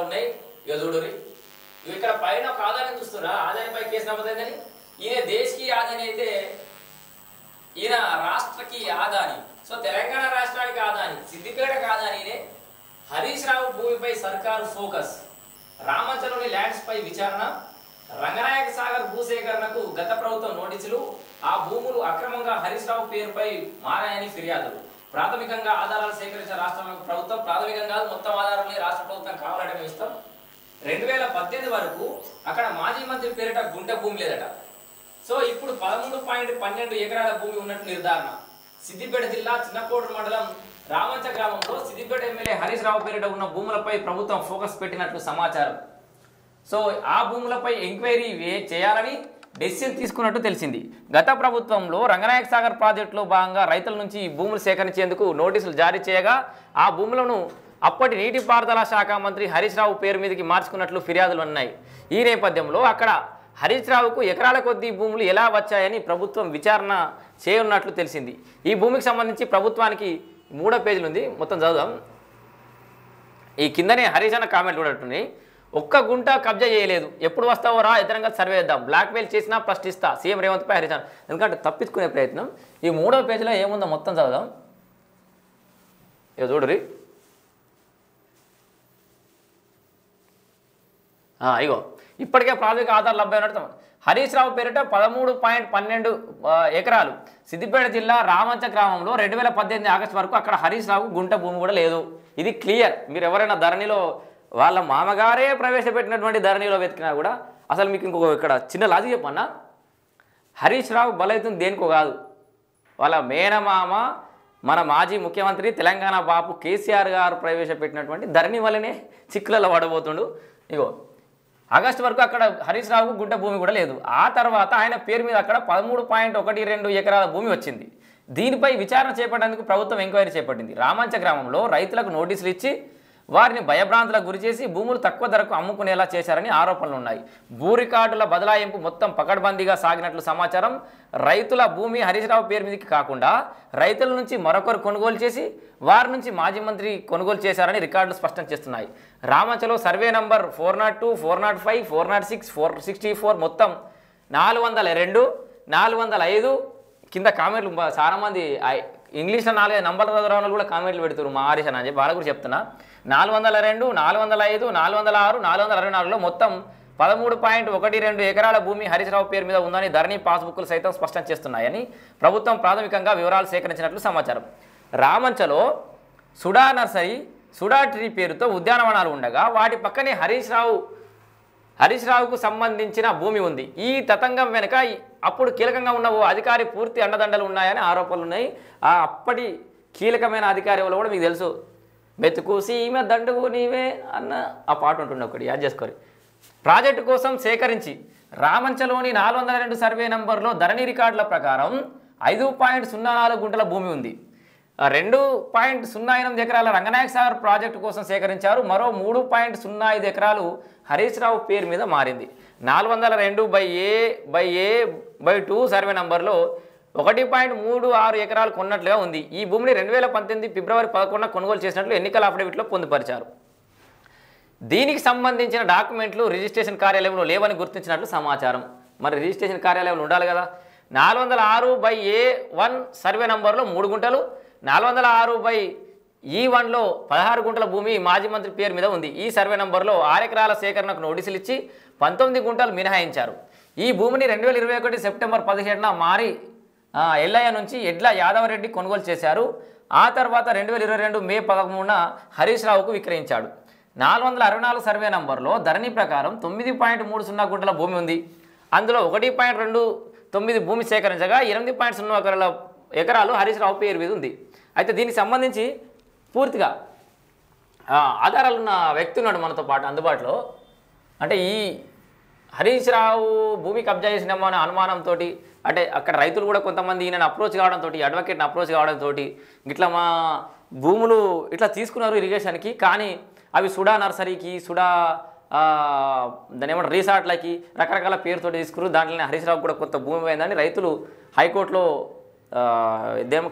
ఉన్నాయి. ఇక చూడురి ఇక్కడ పైన ఒక ఆదాయం చూస్తున్నా, ఆదాయంపై కేసు నమోదైందని. ఈయన దేశకి ఆదాని అయితే ఈయన రాష్ట్రకి ఆదాని. సో తెలంగాణ రాష్ట్రానికి ఆదాని, సిద్దిపేటకి ఆదానినే. హరీష్ రావు భూమిపై సర్కారు ఫోకస్, రామంచలోని ల్యాండ్స్ పై విచారణ, రంగనాయక సాగర్ భూసేకరణకు గత ప్రభుత్వం నోటీసులు, ఆ భూములు అక్రమంగా హరీష్ రావు పేరుపై మారాయని ఫిర్యాదులు. ప్రాథమికంగా ఆధారాలు సేకరించిన రాష్ట్ర ప్రభుత్వం, ప్రాథమికంగా మొత్తం ఆధారాలని రాష్ట్ర ప్రభుత్వం కావాలంటే మేము ఇస్తాం. 2018 వరకు అక్కడ మాజీ మంత్రి పేరిట గుంట భూమి లేదట. సో ఇప్పుడు 13.12 ఎకరాల భూమి ఉన్నట్టు నిర్ధారణ. సిద్దిపేట జిల్లా చిన్నకోడూరు మండలం రామంచ గ్రామంలో సిద్దిపేట ఎమ్మెల్యే హరీష్ రావు పేరిట ఉన్న భూములపై ప్రభుత్వం ఫోకస్ పెట్టినట్లు సమాచారం. సో ఆ భూములపై ఎంక్వైరీ చేయాలని డెసిషన్ తీసుకున్నట్టు తెలిసింది. గత ప్రభుత్వంలో రంగనాయక సాగర్ ప్రాజెక్టులో భాగంగా రైతుల నుంచి ఈ భూములు సేకరించేందుకు నోటీసులు జారీ చేయగా ఆ భూములను అప్పటి నీటిపారుదల శాఖ మంత్రి హరీష్ రావు పేరు మీదకి మార్చుకున్నట్లు ఫిర్యాదులు ఉన్నాయి. ఈ నేపథ్యంలో అక్కడ హరీష్ రావుకు ఎకరాల కొద్దీ భూములు ఎలా వచ్చాయని ప్రభుత్వం విచారణ చేయనున్నట్లు తెలిసింది. ఈ భూమికి సంబంధించి ప్రభుత్వానికి 3వ పేజీలు ఉంది, మొత్తం చదువుదాం. ఈ కిందనే హరీష్ అన్న కామెంట్ కూడా ఉంటుంది. ఒక్క గుంట కబ్జా చేయలేదు, ఎప్పుడు వస్తావో రా, ఇతరంగా సర్వే చేద్దాం, బ్లాక్మెయిల్ చేసినా ప్రశ్నిస్తా, సీఎం రేవంత్ పై హరీష్ అన్న. ఎందుకంటే తప్పించుకునే ప్రయత్నం. ఈ 3వ పేజీలో ఏముందో మొత్తం చదువుదాం. ఇక చూడరి, ఇగో ఇప్పటికే ప్రాథమిక ఆధారాలు లభ్యం ఉన్నట్టు హరీష్ రావు పేరిట 13.12 ఎకరాలు సిద్దిపేట జిల్లా రామంచ గ్రామంలో 2018 ఆగస్టు వరకు అక్కడ హరీష్ రావు గుంట భూమి కూడా లేదు. ఇది క్లియర్. మీరు ఎవరైనా ధరణిలో వాళ్ళ మామగారే ప్రవేశపెట్టినటువంటి ధరణిలో వెతికినా కూడా అసలు మీకు ఇంకొక ఇక్కడ చిన్న లాజిక్ చెప్పన్నా, హరీష్ రావు బలైతుంది దేనికో కాదు, వాళ్ళ మేనమామ మన మాజీ ముఖ్యమంత్రి తెలంగాణ బాపు కేసీఆర్ గారు ప్రవేశపెట్టినటువంటి ధరణి వల్లనే చిక్కులలో పడబోతుండు. ఇగో ఆగస్టు వరకు అక్కడ హరీష్ రావుకు గుంట భూమి కూడా లేదు. ఆ తర్వాత ఆయన పేరు మీద అక్కడ 13.12 ఎకరాల భూమి వచ్చింది. దీనిపై విచారణ చేపట్టేందుకు ప్రభుత్వం ఎంక్వైరీ చేపట్టింది. రామంచ గ్రామంలో రైతులకు నోటీసులు ఇచ్చి వారిని భయభ్రాంతులకు గురి చేసి భూములు తక్కువ ధరకు అమ్ముకునేలా చేశారని ఆరోపణలు ఉన్నాయి. భూ రికార్డుల బదలాయింపు మొత్తం పకడ్బందీగా సాగినట్లు సమాచారం. రైతుల భూమి హరీష్ రావు పేరు మీదకి కాకుండా రైతుల నుంచి మరొకరు కొనుగోలు చేసి వారి నుంచి మాజీ మంత్రి కొనుగోలు చేశారని రికార్డులు స్పష్టం చేస్తున్నాయి. రామంచలో సర్వే నంబర్ 402, 405, 406, 464 మొత్తం 402, 405 కింద కామెంట్లు చాలామంది ఇంగ్లీష్లో 4 నంబర్ల చదవడం కూడా కామెంట్లు పెడుతున్నారు. మా హరీష్ అని చెప్పి వాళ్ళ కూడా చెప్తున్నా. 402, 405, 406, 424లో మొత్తం 13.12 ఎకరాల భూమి హరీష్ రావు పేరు మీద ఉందని ధరణి పాస్బుక్లు సైతం స్పష్టం చేస్తున్నాయని ప్రభుత్వం ప్రాథమికంగా వివరాలు సేకరించినట్లు సమాచారం. రామంచలో సుడా నర్సరీ, సుడా ట్రీ పేరుతో ఉద్యానవనాలు ఉండగా వాటి పక్కనే హరీష్ రావుకు సంబంధించిన భూమి ఉంది. ఈ తతంగం వెనుక అప్పుడు కీలకంగా ఉన్న ఓ అధికారి పూర్తి అండదండలు ఉన్నాయని ఆరోపణలు ఉన్నాయి. ఆ అప్పటి కీలకమైన అధికారి ఎవరో కూడా మీకు తెలుసు. మెతుకు సీమ దండుకు నీవే అన్న ఆ పాట ఉంటుండే, ఒకటి యాడ్ చేసుకోరు. ప్రాజెక్టు కోసం సేకరించి రామంచలోని 402 సర్వే నంబర్లో ధరణి రికార్డుల ప్రకారం 5.04 గుంటల భూమి ఉంది. 2.08 ఎకరాల రంగనాయక సాగర్ ప్రాజెక్టు కోసం సేకరించారు. మరో 3.05 ఎకరాలు హరీష్ రావు పేరు మీద మారింది. 402/A/2 సర్వే నంబర్లో 1.36 ఎకరాలు కొన్నట్లుగా ఉంది. ఈ భూమిని 2019 ఫిబ్రవరి 11 కొనుగోలు చేసినట్లు ఎన్నికల అఫిడవిట్లో పొందుపరిచారు. దీనికి సంబంధించిన డాక్యుమెంట్లు రిజిస్ట్రేషన్ కార్యాలయంలో లేవని గుర్తించినట్లు సమాచారం. మరి రిజిస్ట్రేషన్ కార్యాలయంలో ఉండాలి కదా. 406/A1 సర్వే నంబర్లో 3 గుంటలు, 406/E1లో 16 గుంటల భూమి మాజీ మంత్రి పేరు మీద ఉంది. ఈ సర్వే నంబర్లో 6 ఎకరాల సేకరణకు నోటీసులు ఇచ్చి 19 గుంటలు మినహాయించారు. ఈ భూమిని 2021 సెప్టెంబర్ 17న మారి ఎల్లయ్య నుంచి ఎడ్ల యాదవరెడ్డి కొనుగోలు చేశారు. ఆ తర్వాత 2022 మే 13న హరీష్ రావుకు విక్రయించాడు. 464 సర్వే నంబర్లో ధరణి ప్రకారం 9.30 గుంటల భూమి ఉంది. అందులో 1.29 భూమి సేకరించగా 8.0 ఎకరాలు హరీష్ రావు పేరు మీద ఉంది. అయితే దీనికి సంబంధించి పూర్తిగా ఆధారాలు ఉన్న వ్యక్తి ఉన్నాడు మనతో పాటు అందుబాటులో. అంటే ఈ హరీష్ రావు భూమి కబ్జా చేసినామో అనే అనుమానంతో, అంటే అక్కడ రైతులు కూడా కొంతమంది ఈయనను అప్రోచ్ కావడంతో, అడ్వకేట్ని అప్రోచ్ కావడంతో ఇట్లా మా భూములు ఇట్లా తీసుకున్నారు ఇరిగేషన్కి, కానీ అవి సుడా నర్సరీకి, సుడా దాని ఏమంటారు రిసార్ట్లకి రకరకాల పేరుతో తీసుకున్నారు. దాంట్లోనే హరీష్ రావు కూడా కొంత భూమి పోయిందని రైతులు హైకోర్టులో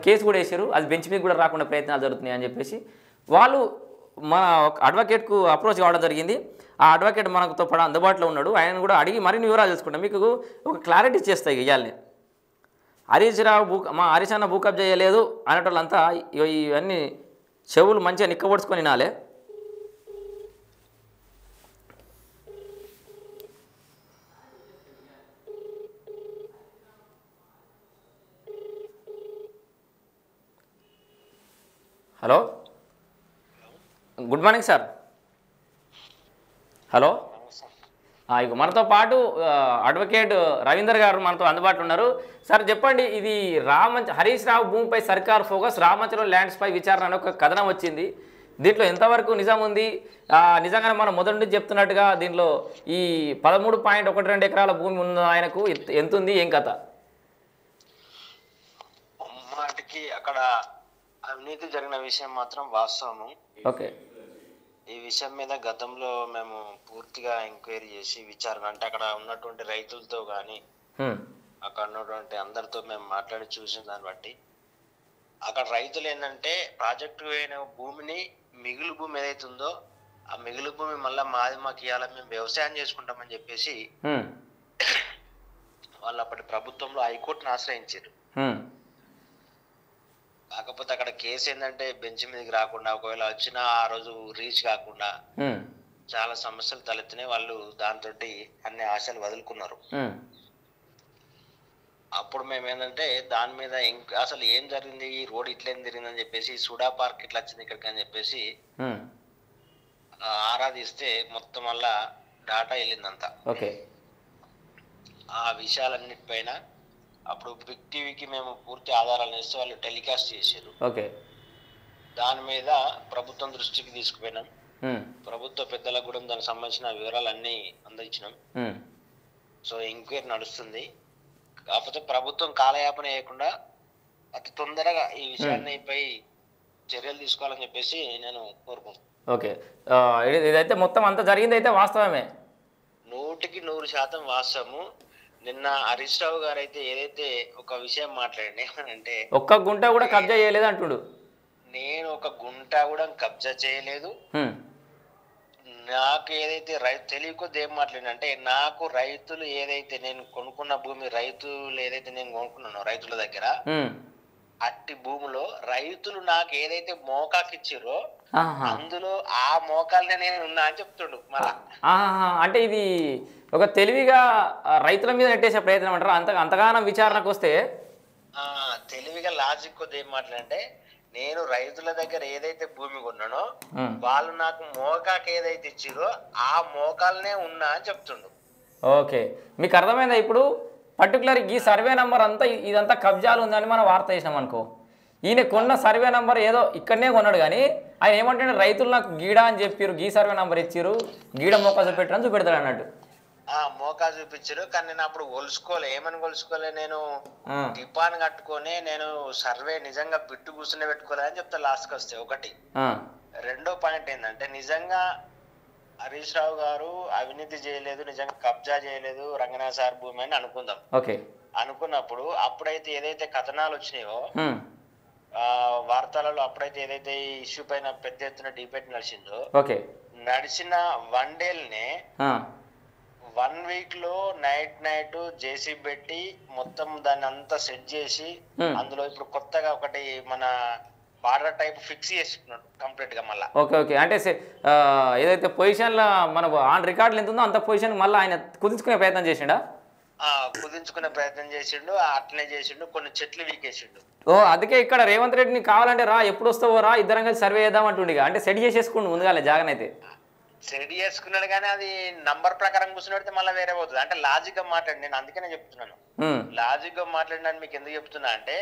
కేసు కూడా వేసారు. అది బెంచ్ మీద కూడా రాకుండా ప్రయత్నాలు జరుగుతున్నాయి అని చెప్పేసి వాళ్ళు మన అడ్వకేట్కు అప్రోచ్ కావడం జరిగింది. ఆ అడ్వకేట్ మనతో పాటు అందుబాటులో ఉన్నాడు. ఆయన కూడా అడిగి మరిన్ని వివరాలు తెలుసుకుంటాం. మీకు ఒక క్లారిటీ చేస్తాయి ఇవ్వాలి. హరీష్ రావు మా హరీష్ అన్న భూ కబ్జా చేయలేదు అనేటోళ్ళంతా ఇవన్నీ చెవులు మంచిగా నిక్కబొడుచుకొని వినాలే. Hello, good morning sir. Hello, ఇక మనతో పాటు అడ్వకేట్ రవీందర్ గారు మనతో అందుబాటులో ఉన్నారు. సార్ చెప్పండి, ఇది హరీష్ రావు భూమిపై సర్కార్ ఫోకస్, రామంచరం ల్యాండ్స్పై విచారణ అనే ఒక కథనం వచ్చింది. దీంట్లో ఎంతవరకు నిజం ఉంది? నిజంగానే మనం మొదటి నుంచి చెప్తున్నట్టుగా దీంట్లో ఈ 13.12 ఎకరాల భూమి ఉన్న ఆయనకు ఎంత ఉంది, ఏం కథ? మాటికి అక్కడ అవినీతి జరిగిన విషయం మాత్రం వాస్తవము. ఓకే. ఈ విషయం మీద గతంలో మేము పూర్తిగా ఎంక్వైరీ చేసి విచారణ, అంటే అక్కడ ఉన్నటువంటి రైతులతో కానీ అక్కడ ఉన్నటువంటి అందరితో మేము మాట్లాడి చూసిన దాన్ని బట్టి అక్కడ రైతులు ఏంటంటే ప్రాజెక్టు అయిన భూమిని, మిగులు భూమి ఏదైతే ఉందో ఆ మిగులు భూమి మళ్ళీ మాకు ఇవ్వాలని మేము వ్యవసాయం చేసుకుంటామని చెప్పేసి వాళ్ళు అప్పటి ప్రభుత్వంలో హైకోర్టును ఆశ్రయించారు. కాకపోతే అక్కడ కేసు ఏంటంటే బెంచ్ మీదకి రాకుండా, ఒకవేళ వచ్చినా ఆ రోజు రీచ్ కాకుండా చాలా సమస్యలు తలెత్తినాయి. వాళ్ళు దాంతో అన్ని ఆశలు వదులుకున్నారు. అప్పుడు మేము ఏంటంటే దాని మీద అసలు ఏం జరిగింది, ఈ రోడ్ ఇట్లేం జరిగిందని చెప్పేసి, సుడా పార్క్ ఇట్లా వచ్చింది ఇక్కడికి అని చెప్పేసి ఆరాధిస్తే మొత్తం వల్ల డాటా వెళ్ళిందంతా. ఆ విషయాలన్నిటిపైన అప్పుడు బిగ్ టీవీకి మేము పూర్తి ఆధారాలు ఇస్తే వాళ్ళు టెలికాస్ట్ చేశారు. దాని మీద ప్రభుత్వం దృష్టికి తీసుకుపోయినాం. ప్రభుత్వ పెద్దలకు కూడా దానికి సంబంధించిన వివరాలు అన్ని అందించినాం. సో ఎంక్వైరీ నడుస్తుంది. కాకపోతే ప్రభుత్వం కాలయాపన చేయకుండా అతి తొందరగా ఈ విషయాన్నిపై చర్యలు తీసుకోవాలని చెప్పేసి నేను కోరుకుంటున్నాను. ఓకే, ఇదైతే మొత్తం అంతా జరిగింది అయితే వాస్తవమే, 100% వాస్తవము. నిన్న హరీష్ రావు గారు అయితే ఏదైతే ఒక విషయం మాట్లాడండి అంటే, ఒక్క గుంట కూడా కబ్జా చేయలేదు అంటుడు. నేను ఒక గుంట కూడా కబ్జా చేయలేదు. నాకు ఏదైతే తెలియకొద్ది ఏం మాట్లాడినంటే, నాకు రైతులు ఏదైతే నేను కొనుక్కున్న భూమి, రైతులు ఏదైతే నేను కొనుక్కున్నానో రైతుల దగ్గర, అట్టి భూమిలో రైతులు నాకు ఏదైతే మోకాకి ఇచ్చిరో అందులో ఆ మోకాలనే నేను ఉన్నా అని చెప్తుండు. మళ్ళా అంటే ఇది ఒక తెలివిగా రైతుల మీద నెట్టేసే ప్రయత్నం అంటారు. అంతగానం విచారణకు వస్తే తెలివిగా లాజిక్ కొద్ది ఏం మాట్లాడంటే, నేను రైతుల దగ్గర ఏదైతే భూమి కొన్నానో వాళ్ళు నాకు మోకాకి ఏదైతే ఇచ్చిరో ఆ మోకాలనే ఉన్నా అని చెప్తుండు. ఓకే, మీకు అర్థమైందా ఇప్పుడు? పర్టికులర్ ఈ సర్వే నెంబర్ అంతా ఇదంతా కబ్జాలు ఉందని మనం వార్త చేసినాం అనుకో, ఈయన కొన్న సర్వే నెంబర్ ఏదో ఇక్కడనే కొన్నాడు, కానీ ఆయన ఏమంటే రైతులు నాకు గీడ అని చెప్పారు, గీ సర్వే నెంబర్ ఇచ్చారు, గీడ మోకా చూపెట్టని చూపెడతాడు అన్నట్టు. మోకా చూపించారు, కానీ నేను అప్పుడు కొలుసుకోలే. ఏమని కొలుసుకోలే, నేను టిపాన్ కట్టుకొని నేను సర్వే నిజంగా బిట్టు కూర్చునే పెట్టుకోలే అని చెప్తా లాస్ట్కి వస్తే. ఒకటి. రెండో పాయింట్ ఏంటంటే, నిజంగా హరీష్ రావు గారు అవినీతి చేయలేదు, నిజంగా కబ్జా చేయలేదు రంగనాథ్ సార్ భూమి అని అనుకుందాం. అనుకున్నప్పుడు అప్పుడైతే ఏదైతే కథనాలు వచ్చినాయో వార్తలలో, అప్పుడైతే ఏదైతే ఈ ఇష్యూ పైన పెద్ద ఎత్తున డిబేట్ నడిచిందో, నడిచిన 1 డేనే 1 వీక్ లో నైట్ జేసీ పెట్టి మొత్తం దాన్ని అంతా సెట్ చేసి, అందులో ఇప్పుడు కొత్తగా ఒకటి మన బార్డర్ టైప్ ఫిక్స్ చేసుకున్నాడు కంప్లీట్ గా మళ్ళీ. ఓకే, అంటే ఏదైతే పొజిషన్ లో మన ఆన్ రికార్డులు ఎంత ఉందో అంత పొజిషన్ మళ్ళీ ఆయన కుదించుకునే ప్రయత్నం చేసిండా? కుదించుకునే ప్రయత్నం చేసిండు, అట్లనే చేసిండు, కొన్ని చెట్లు వీకేసిండు. అందుకే ఇక్కడ రేవంత్ రెడ్డిని కావాలంటే రా, ఎప్పుడు వస్తావో రా, ఇద్దరం కలిసి సర్వే చేద్దాం అంటుండే. అంటే సెట్ చేసేసుకుండు ముందుగానే జాగన్ అయితే. సెట్ చేసుకున్నాడు, కానీ అది నంబర్ ప్రకారం కూర్చున్నడితే మళ్ళీ వేరే పోతుంది. అంటే లాజిక్ గా మాట్లాడి, నేను అందుకనే చెప్తున్నాను, లాజిక్ గా మాట్లాడినాను. మీకు ఎందుకు చెప్తున్నా అంటే,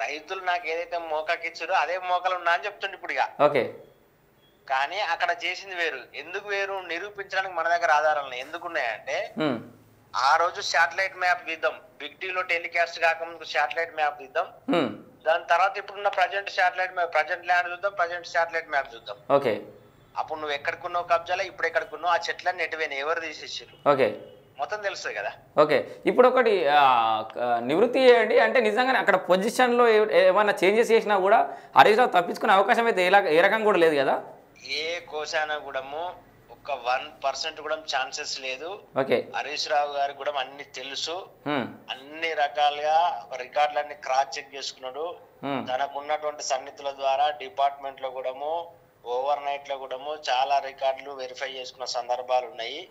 రైతులు నాకు ఏదైతే మోకాకి ఇచ్చారో అదే మోకాలు ఉన్నా అని చెప్తుండే ఇప్పుడు. ఓకే, కానీ అక్కడ చేసింది వేరు. ఎందుకు వేరు నిరూపించడానికి మన దగ్గర ఆధారాలు ఎందుకున్నాయంటే, ఆ రోజు శాటిలైట్ మ్యాప్ తీద్దాం, బిగ్ టీవీలో టెలికాస్ట్ కాకముందు శాటిలైట్ మ్యాప్ తీద్దాం, దాని తర్వాత ఇప్పుడున్న present satellite map, present land చూద్దాం, ప్రజెంట్ శాటిలైట్ మ్యాప్ చూద్దాం. ఓకే, అప్పుడు నువ్వు ఎక్కడికున్నావు కబ్జాలో, ఇప్పుడు ఎక్కడికున్నావు, ఆ చెట్లన్నీ ఎటువైనా ఎవరు తీసేసారు, మొత్తం తెలుస్తుంది కదా. ఓకే, ఇప్పుడు ఒకటి నివృత్తి చేయండి అంటే నిజంగానే అక్కడ పొజిషన్లో ఏమైనా చేంజెస్ చేసినా కూడా హరీష్ రావు తప్పించుకునే అవకాశం అయితే ఏ రకంగా కూడా లేదు కదా. ఏ కోశాన కూడా ఒక 1% కూడా ఛాన్సెస్ లేదు. ఓకే, హరీష్ రావు గారికి కూడా అన్ని తెలుసు, అన్ని రకాలుగా రికార్డులన్నీ క్రాస్ చెక్ చేసుకున్నాడు. తనకు ఉన్నటువంటి సన్నిధుల ద్వారా డిపార్ట్మెంట్ లో కూడా ఓవర్ నైట్ లో కూడా చాలా రికార్డులు వెరిఫై చేసుకున్న సందర్భాలు ఉన్నాయి.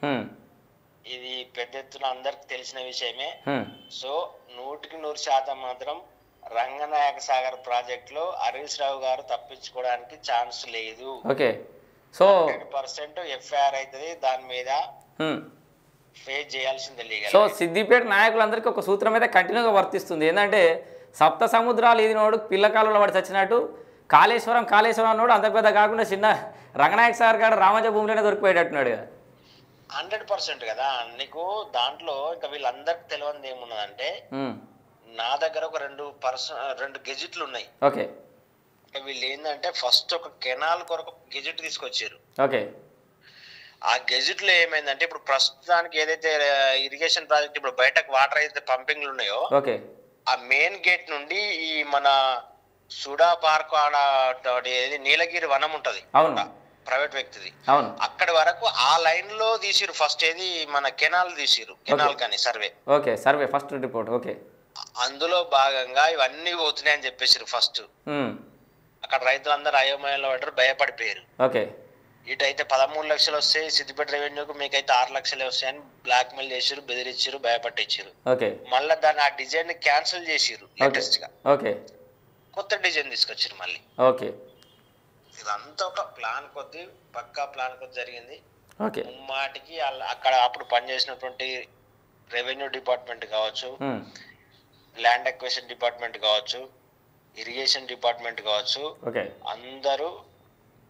ఇది పెద్ద ఎత్తున అందరికి తెలిసిన విషయమే. సో 100% మాత్రం రంగనాయక సాగర్ ప్రాజెక్ట్ లో హరీష్ రావు గారు తప్పించుకోవడానికి ఛాన్స్ లేదు. ఓకే, సో 100% ఎఫ్ఐఆర్ అవుతుంది, దాని మీద ఫేస్ చేయాల్సిందే లీగల్. సో సిద్దిపేట నాయకులందరికీ ఒక సూత్రం అయితే కంటిన్యూగా వర్తిస్తుంది. ఏంటంటే సప్త సముద్రాలు ఈదినోడు పిల్లకాలంలో వాడు చచ్చినట్టు కాళేశ్వరం అన్నోడు అంత పెద్ద కాకుండా చిన్న రంగనాయక సాగర్ కాడ రామజ భూమిలోనే దొరికిపోయేటట్టున్నాడు కదా. 100% కదా. నీకు దాంట్లో ఇంకా వీళ్ళందరికి తెలియదు ఏమున్నదంటే, నా దగ్గర ఒక 2 గెజిట్లు ఉన్నాయి. ఓకే, వీళ్ళు ఏంటంటే ఫస్ట్ ఒక కెనాల్ కొరకు గెజిట్ తీసుకొచ్చారు. ఓకే, ఆ గెజిట్ లో ఏమైందంటే ఇప్పుడు ప్రస్తుతానికి ఏదైతే ఇరిగేషన్ ప్రాజెక్ట్ ఇప్పుడు బయటకు వాటర్ అయితే పంపింగ్లు ఉన్నాయో, ఓకే, ఆ మెయిన్ గేట్ నుండి ఈ మన సుడా పార్క్ ఏది నీలగిరి వనం ఉంటది, ప్రైవేట్ వ్యక్తిది, అక్కడి వరకు ఆ లైన్ లో తీసిరు. ఫస్ట్ ఏది మన కెనాల్ తీసిరు, కెనాల్ కానీ survey. Okay, survey first report. Okay, అందులో భాగంగా ఇవన్నీ పోతున్నాయి అని చెప్పేసారు ఫస్ట్. అక్కడ రైతులందరూ అయోమయంలో పడ్డారు, భయపడిపోయారు. ఓకే, ఇటైతే 13 లక్షలు వస్తాయి, సిద్దిపేట రెవెన్యూకు మీకైతే 6 లక్షలే వస్తాయని బ్లాక్ మెయిల్ చేసిరు, బెదిరించారు, భయపట్టించారు. మళ్ళీ దాన్ని ఆ డిజైన్ ని క్యాన్సిల్ చేసిరు. లేటెస్ట్ గా కొత్త డిజైన్ తీసుకొచ్చారు మళ్ళీ. ఓకే, ఇదంతా ఒక ప్లాన్ కొద్ది, పక్కా ప్లాన్ కొద్ది జరిగింది. ముమ్మాటికి అక్కడ అప్పుడు పనిచేసినటువంటి రెవెన్యూ డిపార్ట్మెంట్ కావచ్చు, ల్యాండ్ అక్విజిషన్ డిపార్ట్మెంట్ కావచ్చు, ఇరిగేషన్ డిపార్ట్మెంట్ కావచ్చు, అందరూ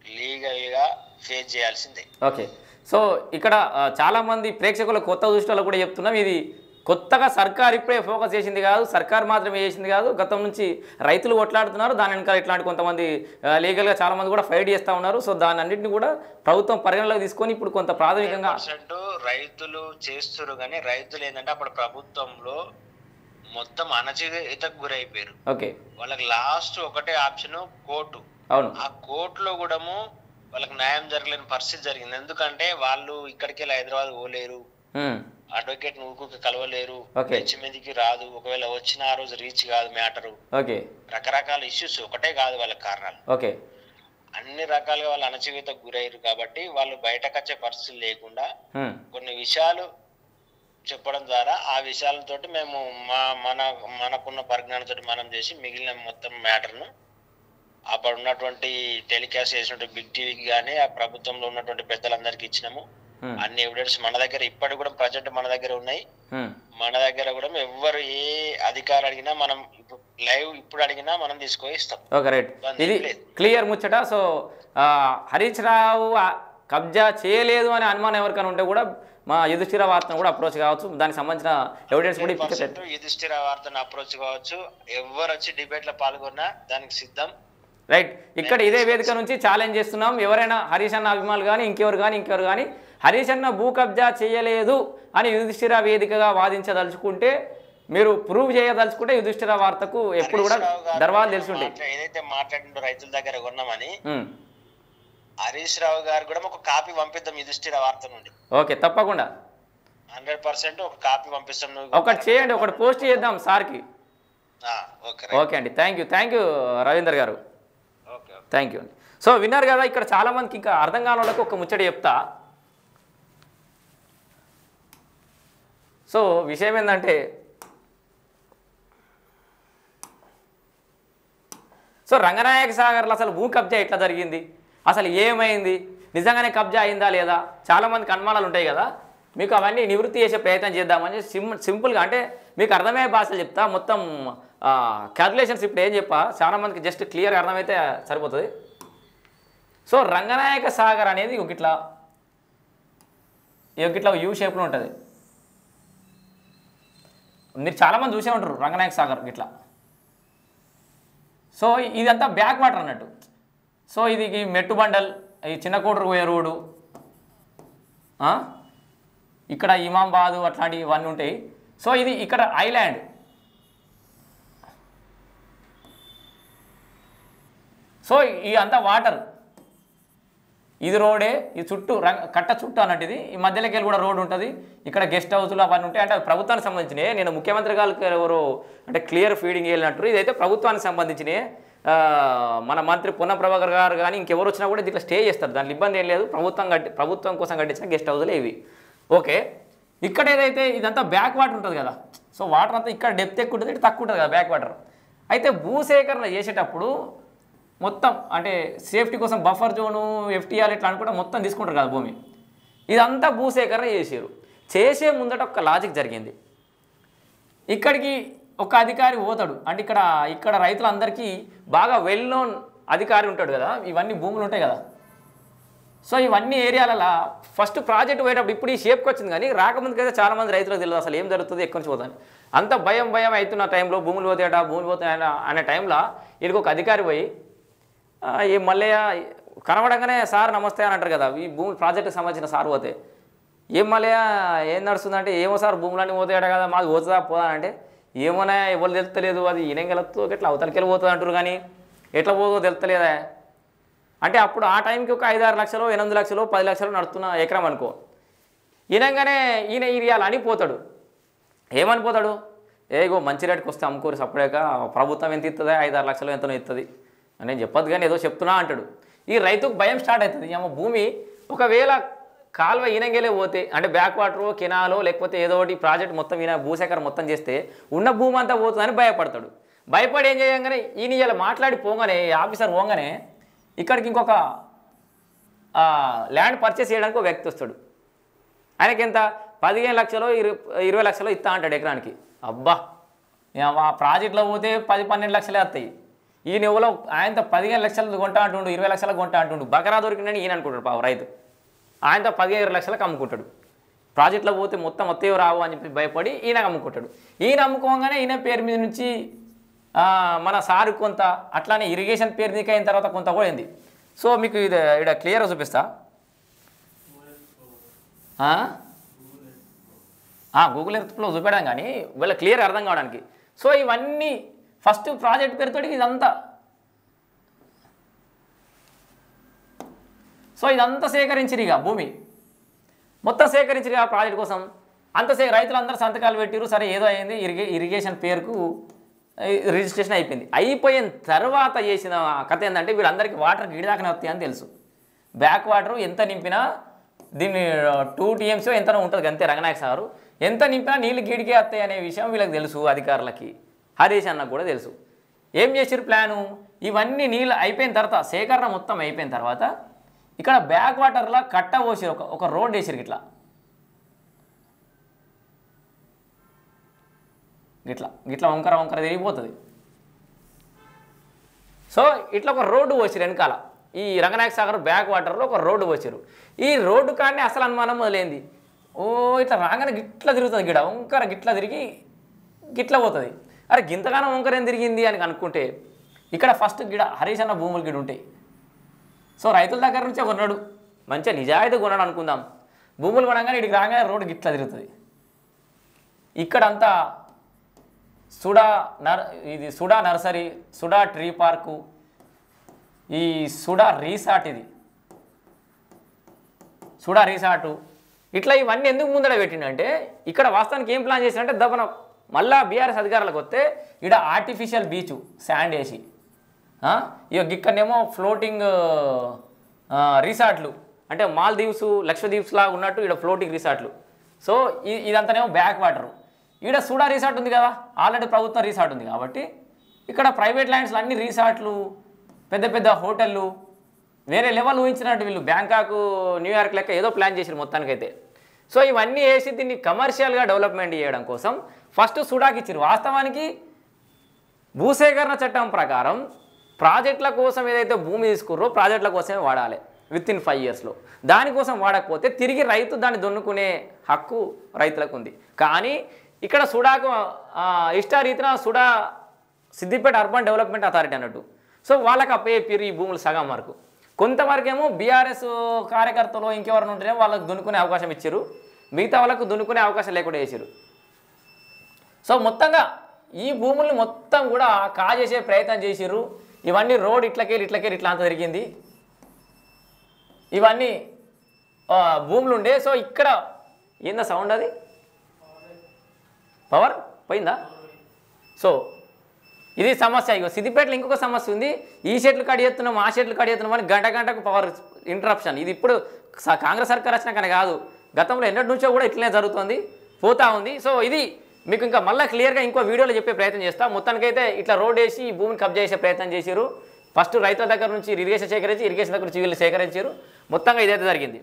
లీగల్ గా ఫేస్ చేయాల్సిందే. ఓకే, సో ఇక్కడ చాలా మంది ప్రేక్షకుల కొత్త దృష్టిలో కూడా చెప్తున్నాం, ఇది కొత్తగా సర్కార్ ఇప్పుడే ఫోకస్ చేసింది కాదు, సర్కార్ మాత్రమే చేసింది కాదు, గతం నుంచి రైతులు కొట్లాడుతున్నారు. దాని వెనకాల ఇట్లాంటి కొంతమంది లీగల్గా చాలామంది కూడా ఫైట్ చేస్తూ ఉన్నారు. సో దాని అన్నింటినీ కూడా ప్రభుత్వం పరిగణలోకి తీసుకొని ఇప్పుడు కొంత ప్రాథమికంగా రైతులు చేస్తున్నారు. కానీ రైతులు ఏంటంటే అప్పుడు ప్రభుత్వంలో మొత్తం అణచివేతకు గురైపోయారు. ఓకే, వాళ్ళకి లాస్ట్ ఒకటే ఆప్షన్ కోర్టు. అవును, ఆ కోర్టులో కూడా వాళ్ళకి న్యాయం జరగలేని పరిస్థితి జరిగింది. ఎందుకంటే వాళ్ళు ఇక్కడికి వెళ్ళి హైదరాబాద్ పోలేరు, అడ్వకేట్ ఊరికి కలవలేరు, మీదకి రాదు, ఒకవేళ వచ్చిన ఆ రోజు రీచ్ కాదు మ్యాటరు. రకరకాల ఇష్యూస్, ఒకటే కాదు వాళ్ళ కారణాలు. అన్ని రకాలుగా వాళ్ళు అణచివేతకు గురయ్యారు. కాబట్టి వాళ్ళు బయటకు వచ్చే పరిస్థితులు లేకుండా కొన్ని విషయాలు చెప్పడం ద్వారా ఆ విషయాలతో మేము మనకున్న పరిజ్ఞానంతో మనం చేసి మిగిలిన మొత్తం మ్యాటర్ను అప్పుడు ఉన్నటువంటి టెలికాస్ట్ చేసినటువంటి బిగ్ టీవీకి కానీ ఆ ప్రభుత్వంలో ఉన్నటువంటి పెద్దలందరికీ ఇచ్చినాము. అన్ని ఎవిడెన్స్ మన దగ్గర ఇప్పటికి కూడా ప్రజెంట్ మన దగ్గర ఉన్నాయి. మన దగ్గర కూడా ఎవరు ఏ అధికారి అడిగినా మనం లైవ్ ఇప్పుడు అడిగినా మనం తీసుకొని ఇస్తాం. ఓకే, రైట్, ఇది క్లియర్ ముచ్చట. సో హరీష్ రావు కబ్జా చేయలేదు అనే అనుమానం ఎవరికైనా ఉంటే కూడా మా యుధిష్ఠిర వార్తను కూడా అప్రోచ్ కావచ్చు, దానికి సంబంధించిన ఎవిడెన్స్ కూడా యుధిష్ఠిర వార్తను అప్రోచ్ కావచ్చు. ఎవరు వచ్చి డిబేట్ లో పాల్గొన్నా దానికి సిద్ధం. రైట్, ఇక్కడ ఇదే వేదిక నుంచి ఛాలెంజ్ చేస్తున్నాం. ఎవరైనా హరీష్ అన్న అభిమానులు కానీ ఇంకెవరు కానీ హరీష్ అన్న భూ కబ్జా చేయలేదు అని యుధిష్ఠిర వేదికగా వాదించదలుచుకుంటే, మీరు ప్రూవ్ చేయదలుచుకుంటే యుధిష్ఠిర వార్తకు ఎప్పుడు కూడా దర్వాలు తెలిసి ఉంటాయి. ఏదైతే మాట్లాడిండో రైతుల దగ్గర కొన్నామని హరీష్ రావు గారు కూడా ఒక కాపీ పంపిద్దాం యుధిష్ఠిర వార్త నుండి. ఓకే, తప్పకుండా 100% ఒక కాపీ పంపిస్తాం. ఒకటి చేయండి, ఒకటి పోస్ట్ చేద్దాం సార్కి. ఓకే అండి, థ్యాంక్ యూ రవీందర్ గారు, థ్యాంక్ యూ అండి. సో విన్నారు కదా, ఇక్కడ చాలామందికి ఇంకా అర్థం కాని వాళ్ళకి ఒక ముచ్చట చెప్తా. సో విషయం ఏంటంటే, సో రంగనాయక సాగర్లో అసలు భూ కబ్జా ఎట్లా జరిగింది, అసలు ఏమైంది, నిజంగానే కబ్జా అయిందా లేదా, చాలామందికి అనుమానాలు ఉంటాయి కదా. మీకు అవన్నీ నివృత్తి చేసే ప్రయత్నం చేద్దామని సింపుల్గా, అంటే మీకు అర్థమయ్యే భాషలు చెప్తా. మొత్తం క్యాల్కులేషన్స్ ఇప్పుడు ఏం చెప్పా, చాలామందికి జస్ట్ క్లియర్గా అర్థమైతే సరిపోతుంది. సో రంగనాయక సాగర్ అనేది ఇట్లా యూ షేప్లో ఉంటుంది. మీరు చాలామంది చూసే ఉంటారు రంగనాయక సాగర్ ఇట్లా. సో ఇదంతా బ్యాక్ వాటర్ అన్నట్టు. సో ఇది మెట్టు బండల్, ఈ చిన్న కోటరు పోయే రోడ్డు, ఇక్కడ ఇమాంబాదు అట్లాంటివి ఇవన్నీ ఉంటాయి. సో ఇది ఇక్కడ ఐలాండ్. సో ఈ అంతా వాటర్, ఇది రోడే, ఈ చుట్టూ కట్ట చుట్టూ అన్నట్టు ఇది. ఈ మధ్యలోకి వెళ్ళి కూడా రోడ్ ఉంటుంది. ఇక్కడ గెస్ట్ హౌస్లు అవన్నీ ఉంటాయి. అంటే ప్రభుత్వానికి సంబంధించినవి. నేను ముఖ్యమంత్రి గారికి ఎవరు అంటే క్లియర్ ఫీడింగ్ వెళ్ళినట్టు ఇదైతే ప్రభుత్వానికి సంబంధించినవి. మన మంత్రి పొన్నం ప్రభాకర్ గారు కానీ ఇంకెవరు వచ్చినా కూడా ఇట్లా స్టే చేస్తారు, దాంట్లో ఇబ్బంది ఏం లేదు. ప్రభుత్వం కోసం కట్టించిన గెస్ట్ హౌస్లే ఇవి. ఓకే, ఇక్కడ ఏదైతే ఇదంతా బ్యాక్ వాటర్ ఉంటుంది కదా. సో వాటర్ అంతా ఇక్కడ డెప్త్ ఎక్కువ ఉంటుంది, ఇటు తక్కువ ఉంటుంది కదా బ్యాక్ వాటర్. అయితే భూసేకరణ చేసేటప్పుడు మొత్తం అంటే సేఫ్టీ కోసం బఫర్ జోను ఎఫ్టీఆర్ ఇట్లా అనుకుంటే మొత్తం తీసుకుంటారు కదా భూమి. ఇదంతా భూసేకరణ చేసారు. చేసే ముందట ఒక లాజిక్ జరిగింది. ఇక్కడికి ఒక అధికారి పోతాడు అంటే ఇక్కడ రైతులందరికీ బాగా వెల్ నోన్ అధికారి ఉంటాడు కదా. ఇవన్నీ భూములు ఉంటాయి కదా. సో ఇవన్నీ ఏరియాలలో ఫస్ట్ ప్రాజెక్ట్ పోయేటప్పుడు ఇప్పుడు ఈ షేప్కి వచ్చింది, కానీ రాకముందుకైతే చాలామంది రైతులకు తెలియదు అసలు ఏం జరుగుతుంది, ఎక్కడి నుంచి పోతుంది. అంత భయం అవుతున్న టైంలో భూములు పోతాయట అనే టైంలో వీడికి ఒక అధికారి పోయి ఈ మల్లయ్య కనబడంగానే సార్ నమస్తే అని అంటారు కదా. ఈ భూమి ప్రాజెక్టుకి సంబంధించిన సార్ పోతే ఏం మల్లయ్య ఏం నడుస్తుందంటే ఏమో సార్ భూములన్నీ పోతాయట కదా, మాది పోతుందా పోదా అంటే ఏమోనా ఎవరు తెలుస్తలేదు, అది ఈయనగలతో ఎట్లా అవతలకి వెళ్ళిపోతుంది అంటారు కానీ ఎట్లా పోతుందో తెలుస్తలేదా అంటే అప్పుడు ఆ టైంకి ఒక 5-6 లక్షలు 8 లక్షలు 10 లక్షలు నడుస్తున్న ఎకరం అనుకో. ఈయనగానే ఈయన ఇరియాలి అని పోతాడు. ఏమనిపోతాడు, ఏగో మంచి రేటుకి వస్తే అమ్ముకోరు సపరేట్గా ప్రభుత్వం ఎంత ఇస్తుందా 5-6 లక్షలు ఎంతనో ఇస్తుంది నేను చెప్పదు కానీ ఏదో చెప్తున్నా అంటాడు. ఈ రైతుకు భయం స్టార్ట్ అవుతుంది. ఏమో భూమి ఒకవేళ కాలువ ఈనంగేలే పోతే అంటే బ్యాక్ వాటర్ కెనాలో లేకపోతే ఏదో ఒకటి ప్రాజెక్ట్ మొత్తం ఈయన భూసేకరణ మొత్తం చేస్తే ఉన్న భూమి అంతా పోతుందని భయపడతాడు. భయపడి ఏం చేయగానే ఈయన ఇలా మాట్లాడి పోగానే ఆఫీసర్ పోగానే ఇక్కడికి ఇంకొక ల్యాండ్ పర్చేస్ చేయడానికి ఒక వ్యక్తి వస్తాడు. ఆయనకి ఎంత 15 లక్షలు 20 లక్షలు ఇస్తా అంటాడు ఎకరానికి. అబ్బా ఆ ప్రాజెక్ట్లో పోతే 10-12 లక్షలే వస్తాయి. ఈయన ఎవరో ఆయనతో 15 లక్షలు కొంటా అంటుండు, 20 లక్షలకు కొంటా అంటుండు. బకరా దొరికిందని ఈయన అనుకుంటాడు పాప రైతు. ఆయనతో 15 లక్షలకు అమ్ముకుంటాడు. ప్రాజెక్ట్లో పోతే మొత్తం వస్తేవి రావు అని చెప్పి భయపడి ఈయన అమ్ముకుంటాడు. ఈయన అమ్ముకోగానే ఈయన పేరు మీద నుంచి మన సారు కొంత, అట్లానే ఇరిగేషన్ పేరు నీకు అయిన తర్వాత కొంత కూడా అయింది. సో మీకు ఇది ఇక్కడ క్లియర్గా చూపిస్తా. గూగుల్ ఎర్త్లో చూపెడదాం కానీ వీళ్ళ క్లియర్ అర్థం కావడానికి. సో ఇవన్నీ ఫస్ట్ ప్రాజెక్ట్ పేరుతో ఇదంతా సేకరించిరిగా భూమి మొత్తం సేకరించిరిగా ప్రాజెక్ట్ కోసం అంత రైతులందరూ సంతకాలు పెట్టిరు. సరే ఏదో అయింది, ఇరిగేషన్ పేరుకు రిజిస్ట్రేషన్ అయిపోయింది. అయిపోయిన తర్వాత చేసిన కథ ఏంటంటే వీళ్ళందరికీ వాటర్ గిడిదాకనే వస్తాయని తెలుసు. బ్యాక్ వాటర్ ఎంత నింపినా దీన్ని 2 TMC ఎంతనో ఉంటుంది అంతే. రంగనాయక సారు ఎంత నింపినా నీళ్ళు గిడికే వస్తాయి అనే విషయం వీళ్ళకి తెలుసు, అధికారులకి. హరీష్ అన్నకు కూడా తెలుసు. ఏం చేసారు ప్లాను, ఇవన్నీ నీళ్ళు అయిపోయిన తర్వాత సేకరణ మొత్తం అయిపోయిన తర్వాత ఇక్కడ బ్యాక్ వాటర్లో కట్ట పోసారు, ఒక రోడ్ వేసారు ఇట్లా గిట్లా గిట్లా వంకర తిరిగిపోతుంది. సో ఇట్లా ఒక రోడ్డు పోసారు వెనకాల. ఈ రంగనాయక సాగర్ బ్యాక్ వాటర్లో ఒక రోడ్డు పోసారు. ఈ రోడ్డు కానీ అసలు అనుమానం మొదలైంది. ఇట్లా రాగానే గిట్లా తిరుగుతుంది, గిడ వంకర గిట్లా తిరిగి గిట్లా పోతుంది. అరే గింతగానో వంకర ఏం తిరిగింది అని అనుకుంటే ఇక్కడ ఫస్ట్ గిడ హరీష్ అన్న భూములు గిడ ఉంటాయి. సో రైతుల దగ్గర నుంచే కొన్నాడు, మంచిగా నిజాయితీ కొన్నాడు అనుకుందాం. భూములు కొనగానే ఇక్కడికి రాగానే రోడ్డు గిట్లా తిరుగుతుంది. ఇక్కడంతా ఇది SUDA nursery, SUDA tree park, ఈ సుడా రీసార్ట్, ఇది సుడా రీసార్టు. ఇట్లా ఇవన్నీ ఎందుకు ముందర పెట్టిండంటే ఇక్కడ వాస్తవానికి ఏం ప్లాన్ చేసినంటే దబ్బన మళ్ళా బీఆర్ఎస్ అధికారులకు వస్తే ఇక్కడ ఆర్టిఫిషియల్ బీచ్ శాండ్ వేసి ఇక్కడనేమో ఫ్లోటింగ్ రిసార్ట్లు అంటే మాల్దీవ్స్ లక్షద్వీప్స్ లాగా ఉన్నట్టు ఇక్కడ ఫ్లోటింగ్ రిసార్ట్లు. సో ఇదంతానేమో బ్యాక్ వాటరు. ఇక్కడ సుడా రిసార్ట్ ఉంది కదా, ఆల్రెడీ ప్రభుత్వ రిసార్ట్ ఉంది కాబట్టి ఇక్కడ ప్రైవేట్ ల్యాండ్స్లో అన్ని రిసార్ట్లు, పెద్ద పెద్ద హోటళ్ళు, వేరే లెవెల్ ఊహించినట్టు వీళ్ళు బ్యాంకాక్ న్యూయార్క్ లెక్క ఏదో ప్లాన్ చేశారు మొత్తానికైతే. సో ఇవన్నీ వేసి దీన్ని కమర్షియల్గా డెవలప్మెంట్ చేయడం కోసం ఫస్ట్ సుడాకి ఇచ్చారు. వాస్తవానికి భూసేకరణ చట్టం ప్రకారం ప్రాజెక్టుల కోసం ఏదైతే భూమి తీసుకుర్రో ప్రాజెక్టుల కోసమే వాడాలి విత్ ఇన్ 5 yearsలో. దానికోసం వాడకపోతే తిరిగి రైతు దాన్ని దున్నుకునే హక్కు రైతులకు ఉంది. కానీ ఇక్కడ సుడాకు ఇష్టారీతిన SUDA Siddipet urban development authority అన్నట్టు. సో వాళ్ళకి అప్పయ్యారు ఈ భూములు సగం వరకు. కొంతవరకేమో బీఆర్ఎస్ కార్యకర్తలు ఇంకెవరైనా ఉంటేనే వాళ్ళకి దున్నుకునే అవకాశం ఇచ్చారు. మిగతా వాళ్ళకు దున్నుకునే అవకాశం లేకుండా చేశారు. సో మొత్తంగా ఈ భూముల్ని మొత్తం కూడా కాజేసే ప్రయత్నం చేసిర్రు. ఇవన్నీ రోడ్ ఇట్లకెళ్ళి ఇట్లా అంత జరిగింది. ఇవన్నీ భూములు ఉండే. సో ఇక్కడ ఏందా సౌండ్, అది పవర్ పోయిందా? సో ఇది సమస్య. ఇగో సిద్దిపేటలో ఇంకొక సమస్య ఉంది. ఈ షెట్లు కడిగేస్తున్నాం, ఆ షెట్లు కడిగేస్తున్నాం అని గంటకు పవర్ ఇంటరప్షన్. ఇది ఇప్పుడు కాంగ్రెస్ సర్కార్ వచ్చినాకనే కాదు, గతంలో ఎన్నటి నుంచో కూడా ఇట్లనే జరుగుతుంది, పోతా ఉంది. సో ఇది మీకు ఇంకా మళ్ళీ క్లియర్గా ఇంకో వీడియోలో చెప్పే ప్రయత్నం చేస్తా. మొత్తానికైతే ఇట్లా రోడ్ వేసి ఈ భూమిని కబ్జా చేసే ప్రయత్నం చేశారు. ఫస్ట్ రైతుల దగ్గర నుంచి ఇరిగేషన్ సేకరించి, ఇరిగేషన్ దగ్గర నుంచి వీళ్ళు సేకరించారు. మొత్తంగా ఇదైతే జరిగింది.